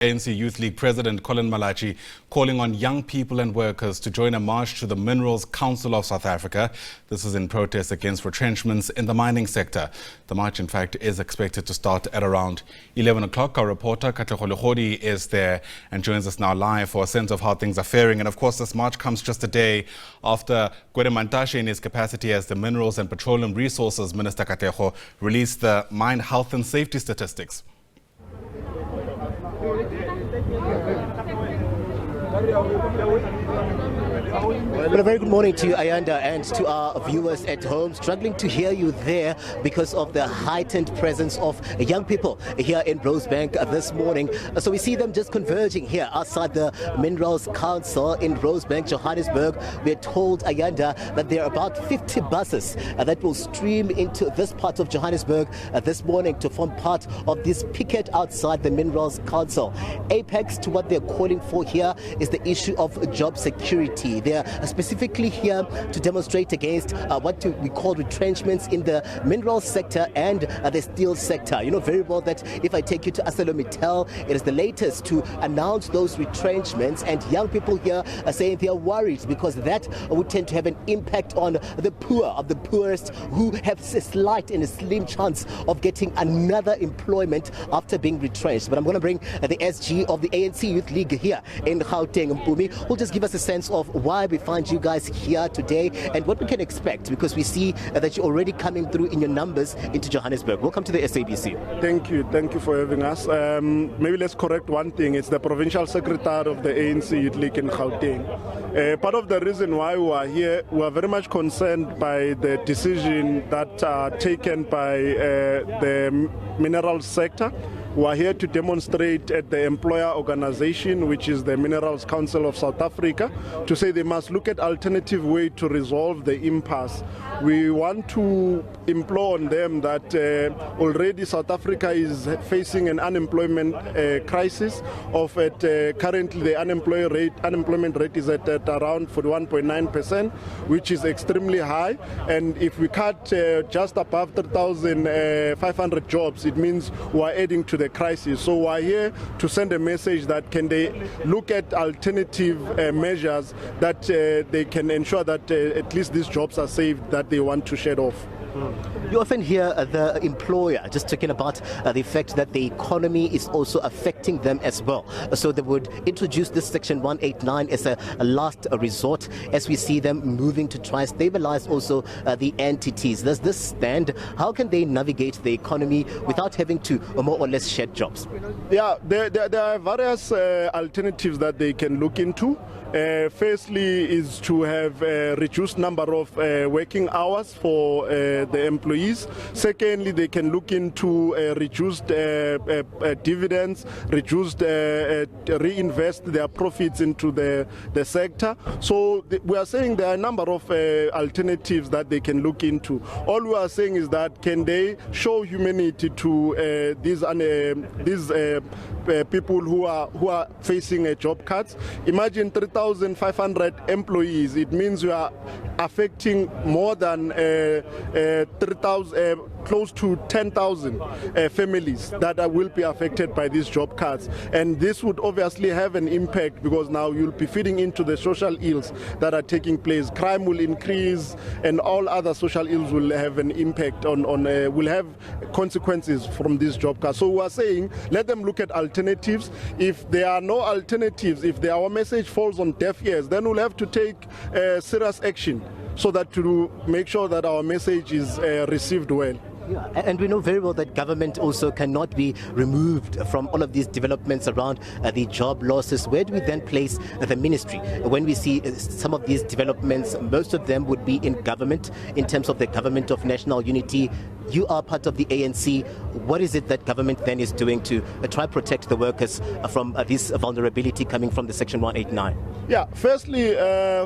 ANC Youth League President Collen Malatji calling on young people and workers to join a march to the Minerals Council of South Africa. This is in protest against retrenchments in the mining sector. The march, in fact, is expected to start at around 11 o'clock. Our reporter Katlego Legodi is there and joins us now live for a sense of how things are faring. And of course, this march comes just a day after Collen Malatji, in his capacity as the Minerals and Petroleum Resources Minister, Katlego, released the mine health and safety statistics. Well, a very good morning to you, Ayanda, and to our viewers at home. Struggling to hear you there because of the heightened presence of young people here in Rosebank this morning. So we see them just converging here outside the Minerals Council in Rosebank, Johannesburg. We're told, Ayanda, that there are about 50 buses that will stream into this part of Johannesburg this morning to form part of this picket outside the Minerals Council. Apex to what they're calling for here is the issue of job security. They're specifically here to demonstrate against what we call retrenchments in the mineral sector and the steel sector. You know very well that if I take you to ArcelorMittal, it is the latest to announce those retrenchments, and young people here are saying they are worried because that would tend to have an impact on the poor of the poorest, who have a slight and a slim chance of getting another employment after being retrenched. But I'm going to bring the SG of the ANC Youth League here in Gauteng, Mpumi, who'll just give us a sense of why we find you guys here today and what we can expect, because we see that you're already coming through in your numbers into Johannesburg. Welcome to the SABC. Thank you for having us. Maybe let's correct one thing. It's the Provincial Secretary of the ANC Youth League in Gauteng. Part of the reason why we are here, we are very much concerned by the decision that taken by the mineral sector. We are here to demonstrate at the employer organization, which is the Minerals Council of South Africa, to say they must look at alternative way to resolve the impasse. We want to implore on them that already South Africa is facing an unemployment crisis of currently the unemployment rate is at around 41.9%, which is extremely high. And if we cut just above 3,500 jobs, it means we are adding to the crisis. So we are here to send a message that can they look at alternative measures that they can ensure that at least these jobs are saved that they want to shed off. You often hear the employer just talking about the fact that the economy is also affecting them as well. So they would introduce this Section 189 as a last resort as we see them moving to try and stabilize also the entities. Does this stand? How can they navigate the economy without having to more or less shed jobs? Yeah, there are various alternatives that they can look into. Firstly is to have a reduced number of working hours for the employees. Secondly, they can look into reduced dividends, reduced reinvest their profits into the sector. So we are saying there are a number of alternatives that they can look into. All we are saying is that can they show humanity to these people who are facing job cuts. Imagine 3,500 employees. It means you are affecting more than 3,000, close to 10,000 families that will be affected by these job cuts. And this would obviously have an impact because now you'll be feeding into the social ills that are taking place. Crime will increase and all other social ills will have an impact will have consequences from these job cuts. So we are saying let them look at alternatives. If there are no alternatives, if our message falls on deaf ears, then we'll have to take serious action so that to make sure that our message is received well. Yeah, and we know very well that government also cannot be removed from all of these developments around the job losses. Where do we then place the ministry? When we see some of these developments, most of them would be in government, in terms of the Government of National Unity. You are part of the ANC. What is it that government then is doing to try to protect the workers from this vulnerability coming from the Section 189? Yeah, firstly,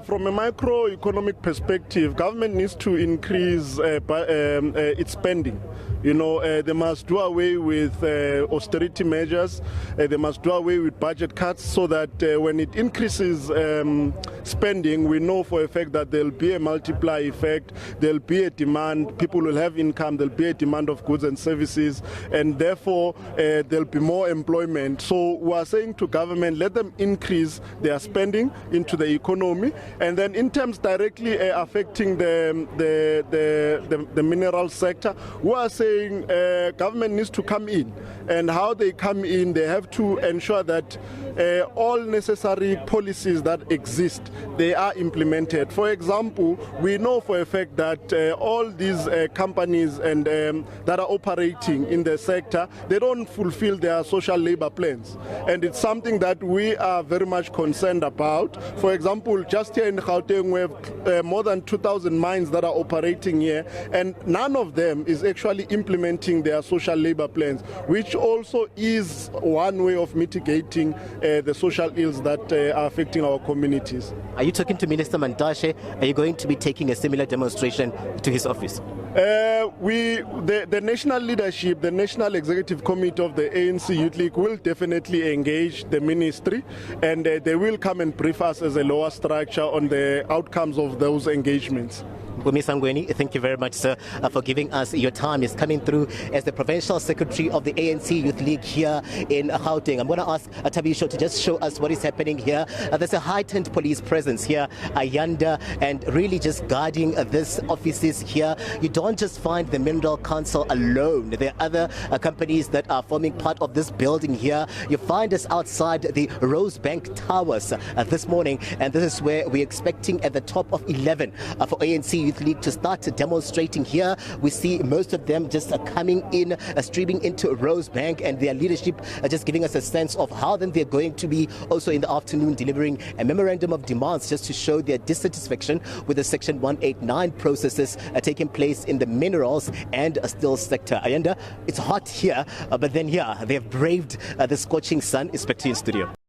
from a microeconomic perspective, government needs to increase its spending. They must do away with austerity measures. They must do away with budget cuts so that when it increases spending, we know for a fact that there'll be a multiplier effect, there'll be a demand, people will have income, there'll be a demand of goods and services, and therefore there'll be more employment. So we are saying to government, let them increase their spending into the economy, and then in terms directly affecting the mineral sector, we are saying government needs to come in, and how they come in, they have to ensure that all necessary policies that exist, they are implemented. For example, we know for a fact that all these companies and that are operating in the sector, they don't fulfill their social labor plans, and it's something that we are very much concerned about. For example, just here in Gauteng, we have more than 2,000 mines that are operating here, and none of them is actually implementing their social labor plans, which also is one way of mitigating the social ills that are affecting our communities. Are you talking to Minister Mantashe? Are you going to be taking a similar demonstration to his office? The national leadership, the National Executive Committee of the ANC Youth League will definitely engage the ministry, and they will come and brief us as a lower structure on the outcomes of those engagements. Thank you very much, sir, for giving us your time. Is coming through as the Provincial Secretary of the ANC Youth League here in Gauteng. I'm going to ask Tabisho to just show us what is happening here. There's a heightened police presence here, Ayanda, and really just guarding this offices here. You don't just find the Mineral Council alone. There are other companies that are forming part of this building here. You find us outside the Rosebank Towers this morning, and this is where we're expecting at the top of 11 for ANC Youth League to start demonstrating here. We see most of them just coming in, streaming into Rosebank, and their leadership just giving us a sense of how then they're going to be also in the afternoon delivering a memorandum of demands just to show their dissatisfaction with the Section 189 processes taking place in the minerals and steel sector. Ayanda, it's hot here, but then here they have braved the scorching sun. It's back to you in studio.